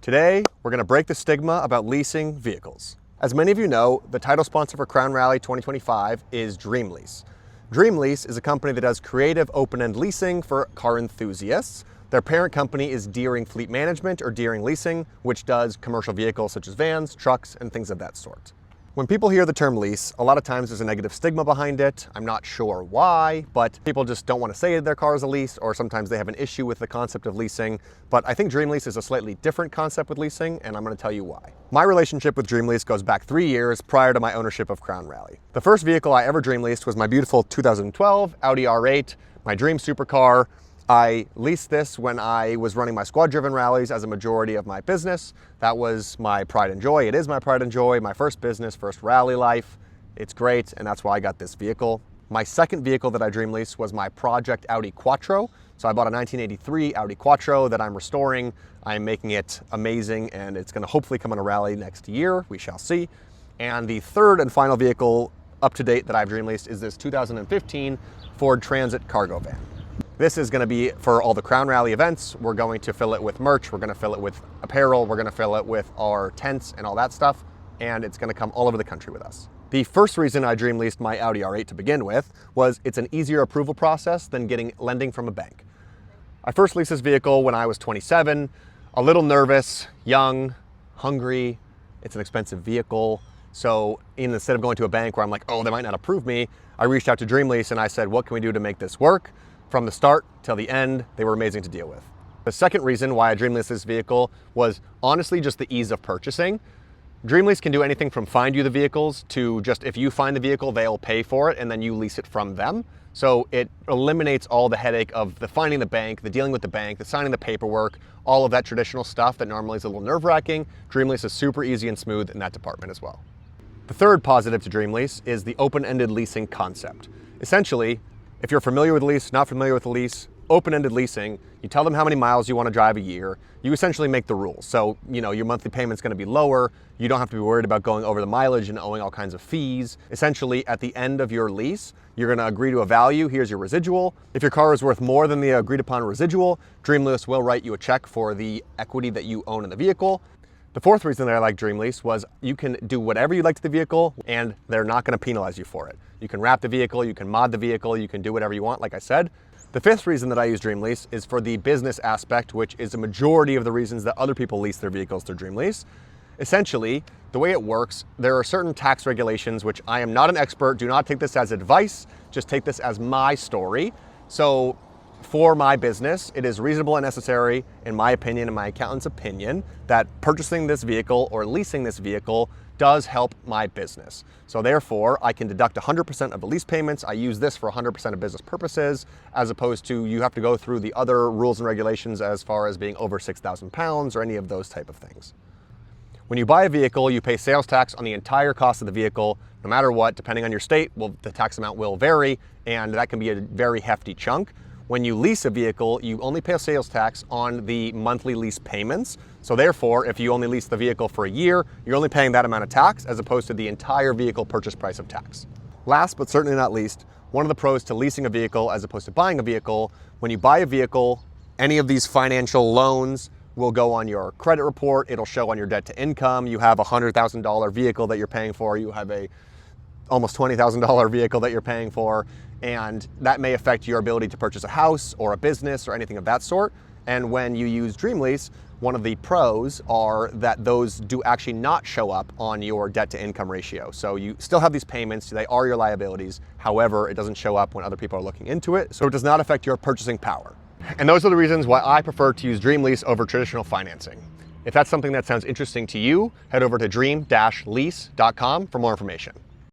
Today, we're going to break the stigma about leasing vehicles. As many of you know, the title sponsor for Crown Rally 2025 is Dreamlease. Dreamlease is a company that does creative open-end leasing for car enthusiasts. Their parent company is Deering Fleet Management or Deering Leasing, which does commercial vehicles such as vans, trucks, and things of that sort. When people hear the term lease, a lot of times there's a negative stigma behind it. I'm not sure why, but people just don't want to say their car is a lease, or sometimes they have an issue with the concept of leasing. But I think Dreamlease is a slightly different concept with leasing, and I'm going to tell you why. My relationship with Dreamlease goes back 3 years prior to my ownership of Crown Rally. The first vehicle I ever Dreamleased was my beautiful 2012 Audi R8, my dream supercar. I leased this when I was running my squad-driven rallies as a majority of my business. That was my pride and joy. It is my pride and joy, my first business, first rally life. It's great, and that's why I got this vehicle. My second vehicle that I dream leased was my project Audi Quattro. So I bought a 1983 Audi Quattro that I'm restoring. I'm making it amazing, and it's gonna hopefully come on a rally next year. We shall see. And the third and final vehicle up to date that I've dream leased is this 2015 Ford Transit cargo van. This is going to be for all the Crown Rally events. We're going to fill it with merch, we're going to fill it with apparel, we're going to fill it with our tents and all that stuff, and it's going to come all over the country with us. The first reason I dream leased my Audi R8 to begin with was it's an easier approval process than getting lending from a bank. I first leased this vehicle when I was 27, a little nervous, young, hungry. It's an expensive vehicle. So instead of going to a bank where I'm like, oh, they might not approve me, I reached out to Dreamlease and I said, what can we do to make this work? From the start till the end, they were amazing to deal with. The second reason why I Dreamleased this vehicle was honestly just the ease of purchasing. Dreamlease can do anything from find you the vehicles to just if you find the vehicle, they'll pay for it and then you lease it from them. So it eliminates all the headache of the finding the bank, the dealing with the bank, the signing the paperwork, all of that traditional stuff that normally is a little nerve-wracking. Dreamlease is super easy and smooth in that department as well. The third positive to Dreamlease is the open-ended leasing concept. Essentially, if you're familiar with a lease, not familiar with a lease, open-ended leasing, you tell them how many miles you want to drive a year. You essentially make the rules. So, your monthly payment's going to be lower. You don't have to be worried about going over the mileage and owing all kinds of fees. Essentially, at the end of your lease, you're going to agree to a value. Here's your residual. If your car is worth more than the agreed upon residual, Dreamlease will write you a check for the equity that you own in the vehicle. The fourth reason that I like Dreamlease was you can do whatever you like to the vehicle and they're not going to penalize you for it. You can wrap the vehicle, you can mod the vehicle, you can do whatever you want, like I said. The fifth reason that I use Dreamlease is for the business aspect, which is a majority of the reasons that other people lease their vehicles through Dreamlease. Essentially, the way it works, there are certain tax regulations, which I am not an expert. Do not take this as advice, just take this as my story. So for my business, it is reasonable and necessary, in my opinion and my accountant's opinion, that purchasing this vehicle or leasing this vehicle does help my business. So therefore, I can deduct 100% of the lease payments. I use this for 100% of business purposes, as opposed to you have to go through the other rules and regulations as far as being over 6,000 pounds or any of those type of things. When you buy a vehicle, you pay sales tax on the entire cost of the vehicle, no matter what. Depending on your state, the tax amount will vary, and that can be a very hefty chunk. When you lease a vehicle, you only pay a sales tax on the monthly lease payments. So therefore, if you only lease the vehicle for a year, you're only paying that amount of tax as opposed to the entire vehicle purchase price of tax. Last but certainly not least, one of the pros to leasing a vehicle as opposed to buying a vehicle, when you buy a vehicle, any of these financial loans will go on your credit report. It'll show on your debt to income. You have a $100,000 vehicle that you're paying for. You have a almost $20,000 vehicle that you're paying for. And that may affect your ability to purchase a house or a business or anything of that sort. And when you use Dreamlease, one of the pros are that those do actually not show up on your debt to income ratio. So you still have these payments, they are your liabilities. However, it doesn't show up when other people are looking into it. So it does not affect your purchasing power. And those are the reasons why I prefer to use Dreamlease over traditional financing. If that's something that sounds interesting to you, head over to dream-lease.com for more information.